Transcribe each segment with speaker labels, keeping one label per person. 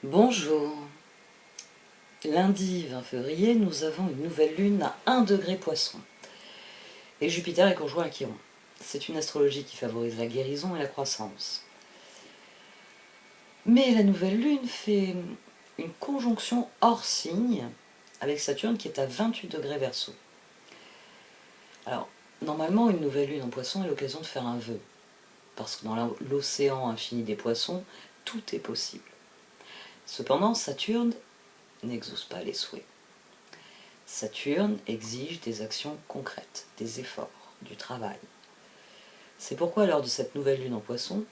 Speaker 1: Bonjour. Lundi 20 février, nous avons une nouvelle lune à 1 degré Poisson. Et Jupiter est conjoint à Chiron. C'est une astrologie qui favorise la guérison et la croissance. Mais la nouvelle lune fait une conjonction hors signe avec Saturne qui est à 28 degrés Verseau. Alors, normalement, une nouvelle lune en Poisson est l'occasion de faire un vœu. Parce que dans l'océan infini des Poissons, tout est possible. Cependant, Saturne n'exauce pas les souhaits. Saturne exige des actions concrètes, des efforts, du travail. C'est pourquoi lors de cette nouvelle lune en Poisson,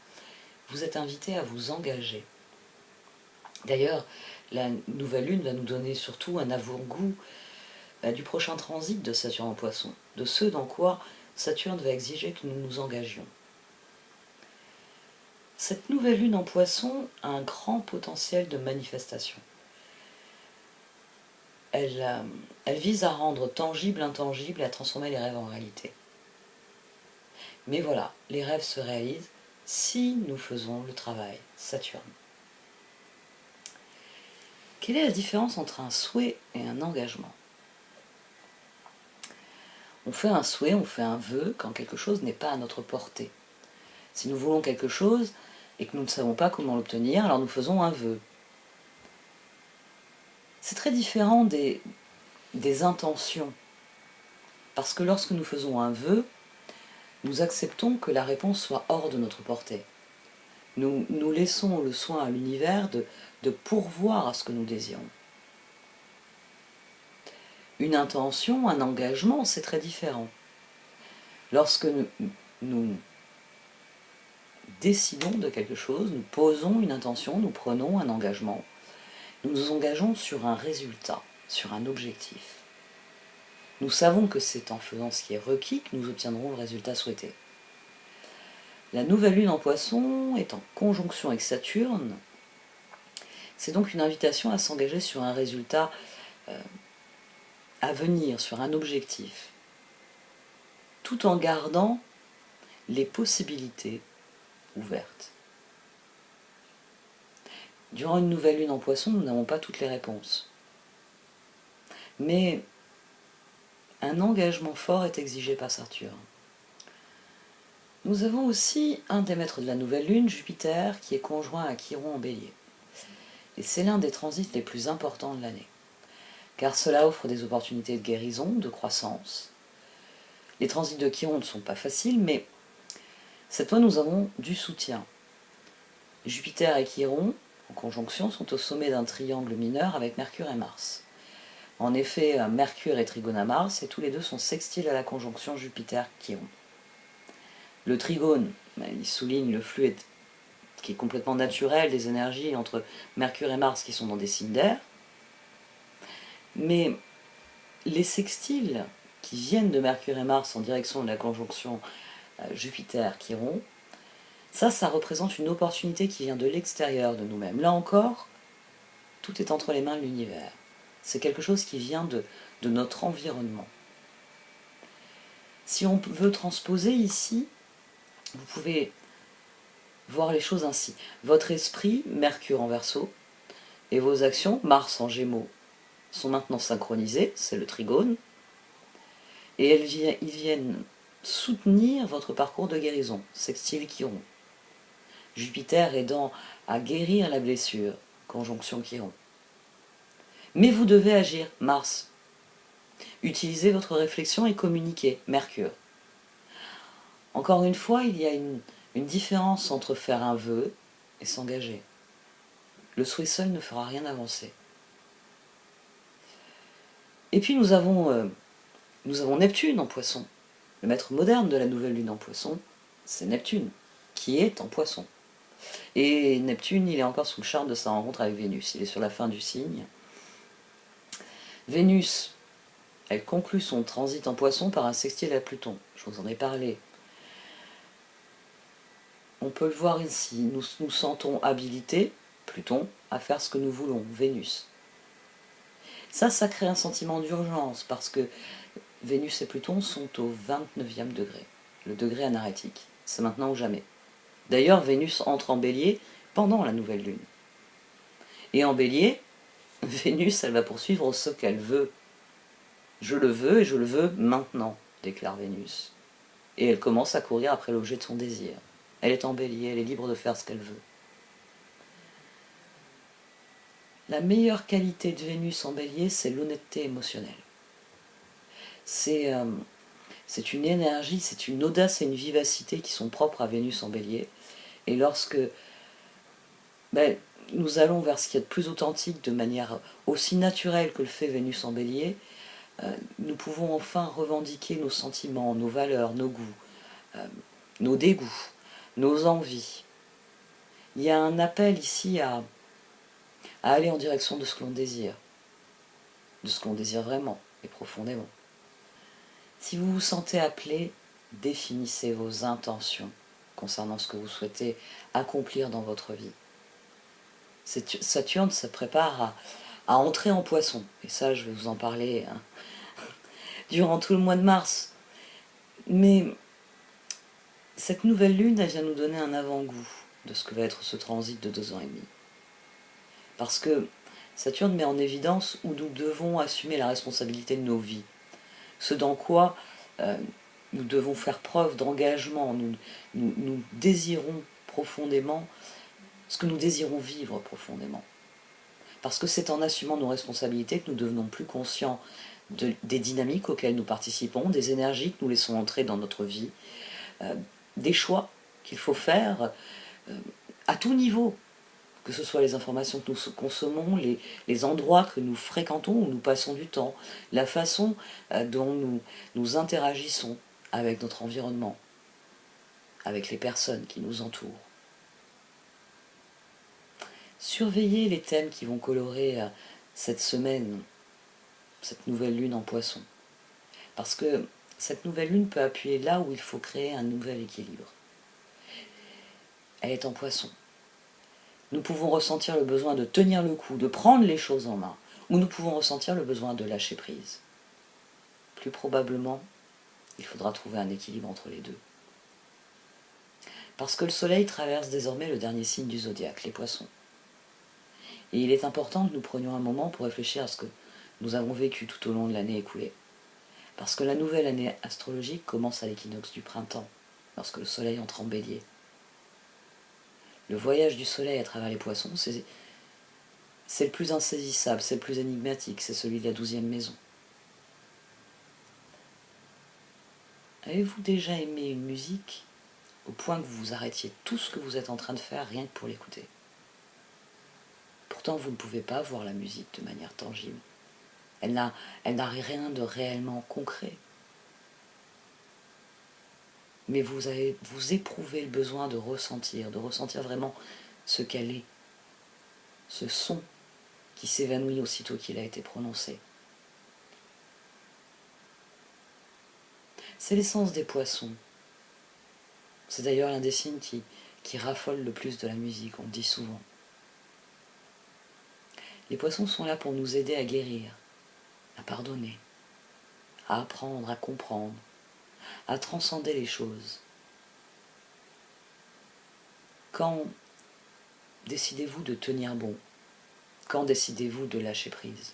Speaker 1: vous êtes invité à vous engager. D'ailleurs, la nouvelle lune va nous donner surtout un avant-goût du prochain transit de Saturne en Poisson, de ce dans quoi Saturne va exiger que nous nous engagions. Cette nouvelle lune en Poisson a un grand potentiel de manifestation. Elle vise à rendre tangible l'intangible et à transformer les rêves en réalité. Mais voilà, les rêves se réalisent si nous faisons le travail. Saturne. Quelle est la différence entre un souhait et un engagement? On fait un souhait, on fait un vœu quand quelque chose n'est pas à notre portée. Si nous voulons quelque chose et que nous ne savons pas comment l'obtenir, alors nous faisons un vœu. C'est très différent des intentions. Parce que lorsque nous faisons un vœu, nous acceptons que la réponse soit hors de notre portée. Nous laissons le soin à l'univers de pourvoir à ce que nous désirons. Une intention, un engagement, c'est très différent. Lorsque nous décidons de quelque chose, nous posons une intention, nous prenons un engagement, nous nous engageons sur un résultat, sur un objectif. Nous savons que c'est en faisant ce qui est requis que nous obtiendrons le résultat souhaité. La nouvelle lune en Poisson est en conjonction avec Saturne. C'est donc une invitation à s'engager sur un résultat à venir, sur un objectif, tout en gardant les possibilités ouvertes. Durant une nouvelle lune en Poisson, nous n'avons pas toutes les réponses. Mais un engagement fort est exigé par Saturne. Nous avons aussi un des maîtres de la nouvelle lune, Jupiter, qui est conjoint à Chiron en Bélier. Et c'est l'un des transits les plus importants de l'année, car cela offre des opportunités de guérison, de croissance. Les transits de Chiron ne sont pas faciles, mais cette fois nous avons du soutien. Jupiter et Chiron, en conjonction, sont au sommet d'un triangle mineur avec Mercure et Mars. En effet, Mercure est trigone à Mars et tous les deux sont sextiles à la conjonction Jupiter-Chiron. Le trigone, il souligne le flux qui est complètement naturel des énergies entre Mercure et Mars qui sont dans des signes d'air. Mais les sextiles qui viennent de Mercure et Mars en direction de la conjonction Jupiter-Chiron, ça représente une opportunité qui vient de l'extérieur de nous-mêmes. Là encore, tout est entre les mains de l'univers. C'est quelque chose qui vient de notre environnement. Si on veut transposer ici, vous pouvez voir les choses ainsi. Votre esprit, Mercure en Verseau, et vos actions, Mars en Gémeaux, sont maintenant synchronisées, c'est le trigone, et ils viennent soutenir votre parcours de guérison, sextile Chiron. Jupiter aidant à guérir la blessure, conjonction Chiron. Mais vous devez agir, Mars. Utilisez votre réflexion et communiquer, Mercure. Encore une fois, il y a une différence entre faire un vœu et s'engager. Le souhait seul ne fera rien avancer. Et puis nous avons Neptune en Poisson. Le maître moderne de la nouvelle lune en Poisson, c'est Neptune, qui est en Poisson. Et Neptune, il est encore sous le charme de sa rencontre avec Vénus. Il est sur la fin du signe. Vénus, elle conclut son transit en Poisson par un sextile à Pluton. Je vous en ai parlé. On peut le voir ici. Nous nous sentons habilités, Pluton, à faire ce que nous voulons, Vénus. Ça crée un sentiment d'urgence parce que Vénus et Pluton sont au 29e degré, le degré anarétique. C'est maintenant ou jamais. D'ailleurs, Vénus entre en Bélier pendant la nouvelle lune. Et en Bélier, Vénus, elle va poursuivre ce qu'elle veut. Je le veux et je le veux maintenant, déclare Vénus. Et elle commence à courir après l'objet de son désir. Elle est en Bélier, elle est libre de faire ce qu'elle veut. La meilleure qualité de Vénus en Bélier, c'est l'honnêteté émotionnelle. C'est une énergie, c'est une audace et une vivacité qui sont propres à Vénus en Bélier. Et lorsque nous allons vers ce qu'il y a de plus authentique de manière aussi naturelle que le fait Vénus en Bélier, nous pouvons enfin revendiquer nos sentiments, nos valeurs, nos goûts, nos dégoûts, nos envies. Il y a un appel ici à aller en direction de ce que l'on désire vraiment et profondément. Si vous vous sentez appelé, définissez vos intentions concernant ce que vous souhaitez accomplir dans votre vie. Saturne se prépare à entrer en Poisson, et ça je vais vous en parler durant tout le mois de mars. Mais cette nouvelle lune, elle vient nous donner un avant-goût de ce que va être ce transit de 2 ans et demi. Parce que Saturne met en évidence où nous devons assumer la responsabilité de nos vies. Ce dans quoi nous devons faire preuve d'engagement, nous désirons profondément ce que nous désirons vivre profondément. Parce que c'est en assumant nos responsabilités que nous devenons plus conscients des dynamiques auxquelles nous participons, des énergies que nous laissons entrer dans notre vie, des choix qu'il faut faire à tout niveau, que ce soit les informations que nous consommons, les endroits que nous fréquentons, où nous passons du temps, la façon dont nous interagissons avec notre environnement, avec les personnes qui nous entourent. Surveillez les thèmes qui vont colorer cette semaine, cette nouvelle lune en Poisson. Parce que cette nouvelle lune peut appuyer là où il faut créer un nouvel équilibre. Elle est en Poisson. Nous pouvons ressentir le besoin de tenir le coup, de prendre les choses en main, ou nous pouvons ressentir le besoin de lâcher prise. Plus probablement, il faudra trouver un équilibre entre les deux. Parce que le Soleil traverse désormais le dernier signe du zodiaque, les Poissons. Et il est important que nous prenions un moment pour réfléchir à ce que nous avons vécu tout au long de l'année écoulée. Parce que la nouvelle année astrologique commence à l'équinoxe du printemps, lorsque le Soleil entre en Bélier. Le voyage du Soleil à travers les Poissons, c'est le plus insaisissable, c'est le plus énigmatique, c'est celui de la 12e maison. Avez-vous déjà aimé une musique au point que vous vous arrêtiez tout ce que vous êtes en train de faire rien que pour l'écouter? Pourtant, vous ne pouvez pas voir la musique de manière tangible. Elle n'a rien de réellement concret. Mais vous éprouvez le besoin de ressentir vraiment ce qu'elle est. Ce son qui s'évanouit aussitôt qu'il a été prononcé. C'est l'essence des Poissons. C'est d'ailleurs l'un des signes qui raffole le plus de la musique, on le dit souvent. Les Poissons sont là pour nous aider à guérir, à pardonner, à apprendre, à comprendre, à transcender les choses. Quand décidez-vous de tenir bon? Quand décidez-vous de lâcher prise?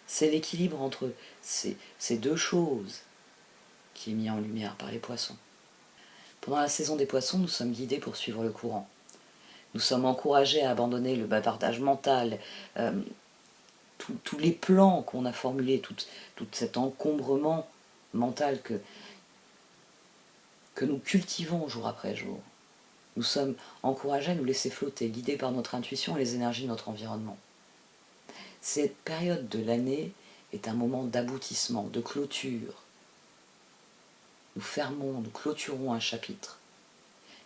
Speaker 1: C'est l'équilibre entre ces deux choses qui est mis en lumière par les Poissons. Pendant la saison des Poissons, nous sommes guidés pour suivre le courant. Nous sommes encouragés à abandonner le bavardage mental, tous les plans qu'on a formulés, tout cet encombrement mental que nous cultivons jour après jour. Nous sommes encouragés à nous laisser flotter, guidés par notre intuition et les énergies de notre environnement. Cette période de l'année est un moment d'aboutissement, de clôture. Nous clôturons un chapitre.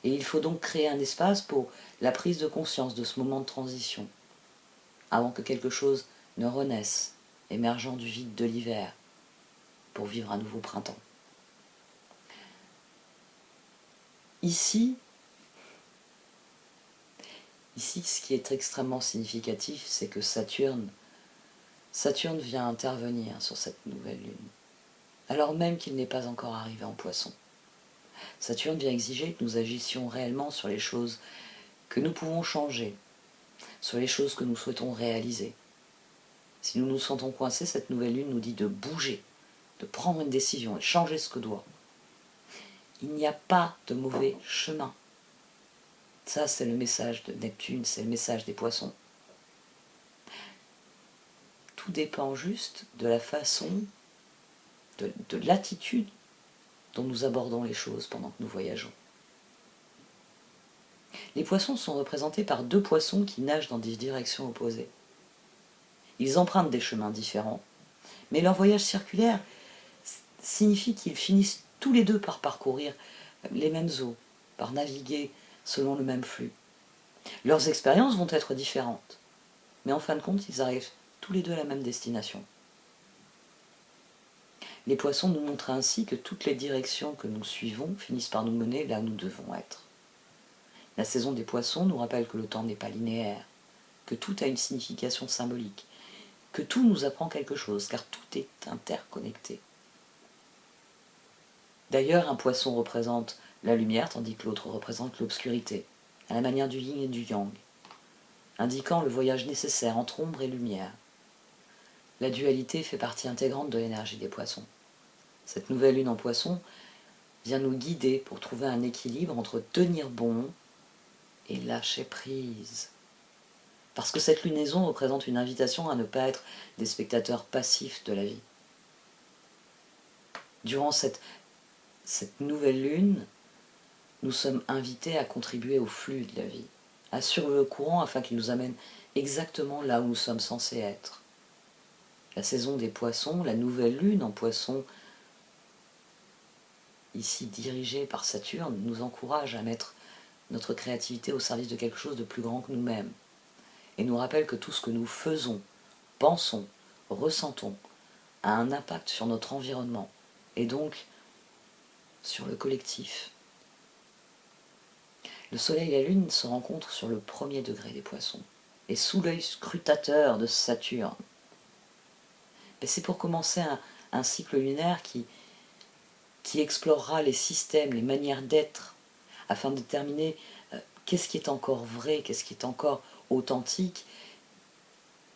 Speaker 1: Et il faut donc créer un espace pour la prise de conscience de ce moment de transition, avant que quelque chose ne renaisse, émergeant du vide de l'hiver, pour vivre un nouveau printemps. Ici, ce qui est extrêmement significatif, c'est que Saturne vient intervenir sur cette nouvelle lune, alors même qu'il n'est pas encore arrivé en Poisson. Saturne vient exiger que nous agissions réellement sur les choses que nous pouvons changer, sur les choses que nous souhaitons réaliser. Si nous nous sentons coincés, cette nouvelle lune nous dit de bouger, de prendre une décision et de changer ce que doit. Il n'y a pas de mauvais chemin. Ça, c'est le message de Neptune, c'est le message des poissons. Tout dépend juste de la façon, de l'attitude dont nous abordons les choses pendant que nous voyageons. Les poissons sont représentés par deux poissons qui nagent dans des directions opposées. Ils empruntent des chemins différents, mais leur voyage circulaire signifie qu'ils finissent tous les deux par parcourir les mêmes eaux, par naviguer selon le même flux. Leurs expériences vont être différentes, mais en fin de compte, ils arrivent tous les deux à la même destination. Les poissons nous montrent ainsi que toutes les directions que nous suivons finissent par nous mener là où nous devons être. La saison des poissons nous rappelle que le temps n'est pas linéaire, que tout a une signification symbolique, que tout nous apprend quelque chose, car tout est interconnecté. D'ailleurs, un poisson représente la lumière, tandis que l'autre représente l'obscurité, à la manière du yin et du yang, indiquant le voyage nécessaire entre ombre et lumière. La dualité fait partie intégrante de l'énergie des poissons. Cette nouvelle lune en poisson vient nous guider pour trouver un équilibre entre tenir bon et lâcher prise. Parce que cette lunaison représente une invitation à ne pas être des spectateurs passifs de la vie. Durant cette nouvelle lune, nous sommes invités à contribuer au flux de la vie, à suivre le courant afin qu'il nous amène exactement là où nous sommes censés être. La saison des poissons, la nouvelle lune en poisson, ici dirigée par Saturne, nous encourage à mettre notre créativité au service de quelque chose de plus grand que nous-mêmes, et nous rappelle que tout ce que nous faisons, pensons, ressentons, a un impact sur notre environnement, et donc sur le collectif. Le soleil et la lune se rencontrent sur le premier degré des poissons, et sous l'œil scrutateur de Saturne. C'est pour commencer un cycle lunaire qui explorera les systèmes, les manières d'être, afin de déterminer qu'est-ce qui est encore vrai, qu'est-ce qui est encore authentique,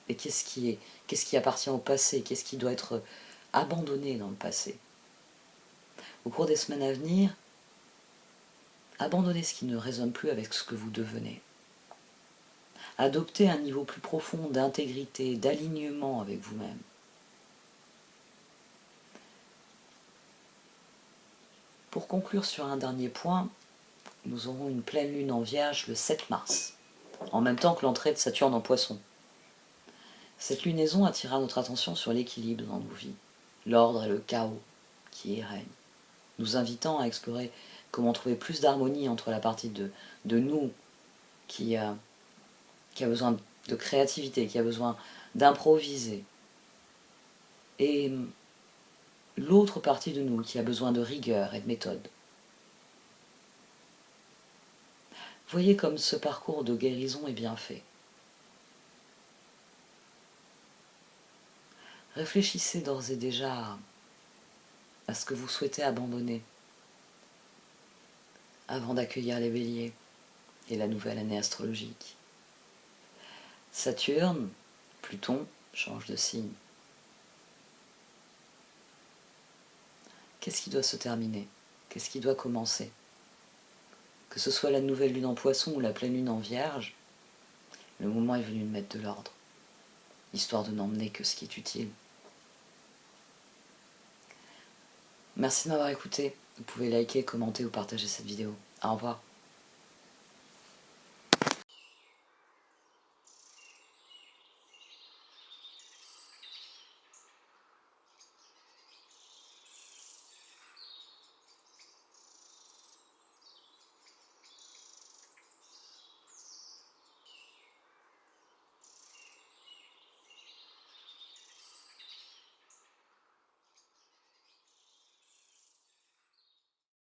Speaker 1: et qu'est-ce qui appartient au passé, qu'est-ce qui doit être abandonné dans le passé. Au cours des semaines à venir, abandonnez ce qui ne résonne plus avec ce que vous devenez. Adoptez un niveau plus profond d'intégrité, d'alignement avec vous-même. Pour conclure sur un dernier point, nous aurons une pleine lune en Vierge le 7 mars, en même temps que l'entrée de Saturne en Poisson. Cette lunaison attirera notre attention sur l'équilibre dans nos vies, l'ordre et le chaos qui y règnent, nous invitant à explorer comment trouver plus d'harmonie entre la partie de nous qui a besoin de créativité, qui a besoin d'improviser, et l'autre partie de nous qui a besoin de rigueur et de méthode. Voyez comme ce parcours de guérison est bien fait. Réfléchissez d'ores et déjà à ce que vous souhaitez abandonner avant d'accueillir les béliers et la nouvelle année astrologique. Saturne, Pluton change de signe. Qu'est-ce qui doit se terminer? Qu'est-ce qui doit commencer? Que ce soit la nouvelle lune en Poisson ou la pleine lune en Vierge, le moment est venu de mettre de l'ordre, histoire de n'emmener que ce qui est utile. Merci de m'avoir écouté. Vous pouvez liker, commenter ou partager cette vidéo. Au revoir.